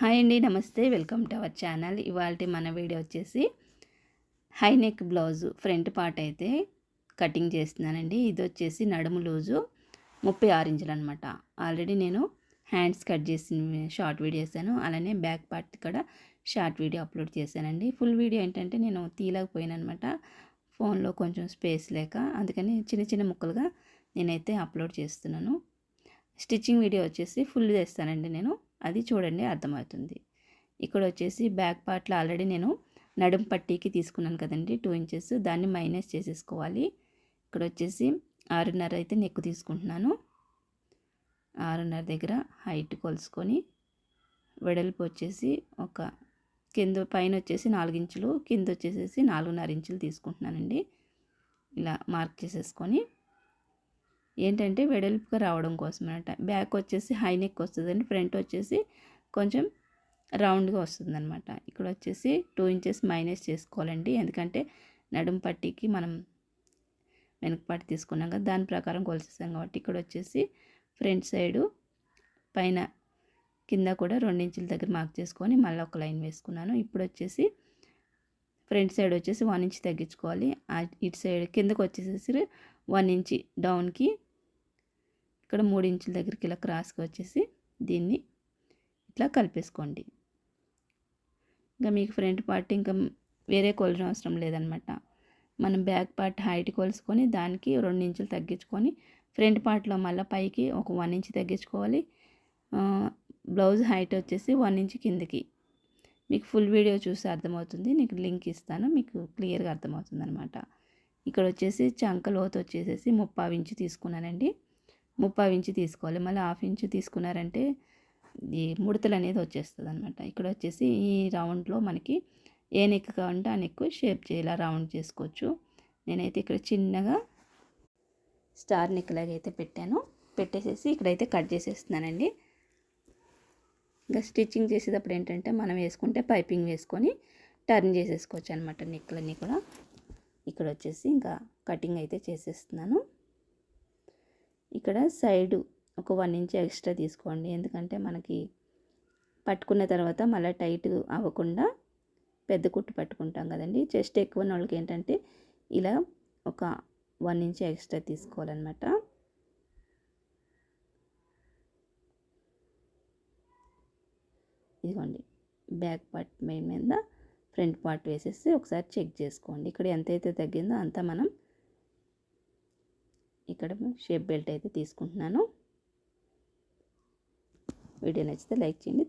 Hi అండి, నమస్తే. Welcome to our channel. ఇవాల్టి మన వీడియో వచ్చేసి high neck blouse front part అయితే కటింగ్ చేస్తున్నానండి. ఇది వచ్చేసి నడుము లూజు 36 ఇంచులు అనమాట. ఆల్రెడీ నేను హ్యాండ్స్ కట్ చేసిన షార్ట్ వీడియో చేశాను, అలానే బ్యాక్ పార్ట్ కూడా షార్ట్ వీడియో అప్లోడ్ చేశానండి. ఫుల్ వీడియో ఏంటంటే నేను తీయలేకపోయాను అనమాట, ఫోన్లో కొంచెం స్పేస్ లేక. అందుకని చిన్న చిన్న ముక్కలుగా నేనైతే అప్లోడ్ చేస్తున్నాను. స్టిచ్చింగ్ వీడియో వచ్చేసి ఫుల్ చేస్తానండి నేను, అది చూడండి అర్థమవుతుంది. ఇక్కడ వచ్చేసి బ్యాక్ పార్ట్లో ఆల్రెడీ నేను నడుం పట్టీకి తీసుకున్నాను కదండి 2 ఇంచెస్, దాన్ని మైనస్ చేసేసుకోవాలి. ఇక్కడ వచ్చేసి 6.5 అయితే నెక్ తీసుకుంటున్నాను. 6.5 దగ్గర హైట్ కొలుసుకొని వెడల్పు వచ్చేసి ఒక కింద పైన వచ్చేసి 4 ఇంచులు, కింద వచ్చేసి 4.5 ఇంచులు తీసుకుంటున్నానండి. ఇలా మార్క్ చేసేసుకొని ఏంటంటే వెడల్పుగా రావడం కోసం అనమాట. బ్యాక్ వచ్చేసి హై నెక్ వస్తుందండి, ఫ్రంట్ వచ్చేసి కొంచెం రౌండ్గా వస్తుందన్నమాట. ఇక్కడ వచ్చేసి 2 ఇంచెస్ మైనస్ చేసుకోవాలండి, ఎందుకంటే నడుం పట్టీకి మనం వెనక పార్ట్ తీసుకున్నాం కదా, దాని ప్రకారం కొలిసేసాం కాబట్టి. ఇక్కడ వచ్చేసి ఫ్రంట్ సైడు పైన కింద కూడా 2 ఇంచుల దగ్గర మార్క్ చేసుకొని మళ్ళీ ఒక లైన్ వేసుకున్నాను. ఇప్పుడు వచ్చేసి ఫ్రంట్ సైడ్ వచ్చేసి 1 ఇంచ్ తగ్గించుకోవాలి. ఇటు సైడ్ కిందకు వచ్చేసి 1 ఇంచ్ డౌన్కి, ఇక్కడ 3 ఇంచుల దగ్గరికి ఇలా క్రాస్గా వచ్చేసి దీన్ని ఇట్లా కలిపేసుకోండి. ఇంకా మీకు ఫ్రంట్ పార్ట్ ఇంకా వేరే కొలసిన అవసరం లేదనమాట. మనం బ్యాక్ పార్ట్ హైట్ కొలుసుకొని దానికి 2 ఇంచులు తగ్గించుకొని ఫ్రంట్ పార్ట్లో మళ్ళీ పైకి ఒక 1 ఇంచ్ తగ్గించుకోవాలి. బ్లౌజ్ హైట్ వచ్చేసి 1 ఇంచ్ కిందకి. మీకు ఫుల్ వీడియో చూసి అర్థమవుతుంది, నీకు లింక్ ఇస్తాను, మీకు క్లియర్గా అర్థమవుతుంది అనమాట. ఇక్కడ వచ్చేసి చంక లోతు వచ్చేసి 30 ఇంచు తీసుకున్నానండి. 30 ఇంచు తీసుకోవాలి. మళ్ళీ 1/2 ఇంచు తీసుకున్నారంటే ఈ ముడతలు అనేది వచ్చేస్తుంది అనమాట. ఇక్కడ వచ్చేసి ఈ రౌండ్లో మనకి ఏ నెక్ కావాలంటే ఆ నెక్ షేప్ చేయాలి, రౌండ్ చేసుకోవచ్చు. నేనైతే ఇక్కడ చిన్నగా స్టార్ నెక్ లాగా అయితే పెట్టేసేసి ఇక్కడైతే కట్ చేసేస్తున్నానండి. ఇంకా స్టిచ్చింగ్ చేసేటప్పుడు ఏంటంటే మనం వేసుకుంటే పైపింగ్ వేసుకొని టర్న్ చేసేసుకోవచ్చు అనమాట నెక్లన్నీ కూడా. ఇక్కడ వచ్చేసి ఇంకా కటింగ్ అయితే చేసేస్తున్నాను. ఇక్కడ సైడు ఒక 1 ఇంచ్ ఎక్స్ట్రా తీసుకోండి, ఎందుకంటే మనకి పట్టుకున్న తర్వాత మళ్ళీ టైట్ అవ్వకుండా పెద్ద కుట్టు పట్టుకుంటాం కదండి. చెస్ట్ ఎక్కువ ఉన్న వాళ్ళకి ఏంటంటే ఇలా ఒక 1 ఇంచ్ ఎక్స్ట్రా తీసుకోవాలన్నమాట. ఇదిగోండి, బ్యాక్ పార్ట్ మీద ఫ్రంట్ పార్ట్ వేసేసి ఒకసారి చెక్ చేసుకోండి. ఇక్కడ ఎంతైతే తగ్గిందో అంతా మనం ఇక్కడ షేప్ బెల్ట్ అయితే తీసుకుంటున్నాను. వీడియో నచ్చితే లైక్ చేయండి.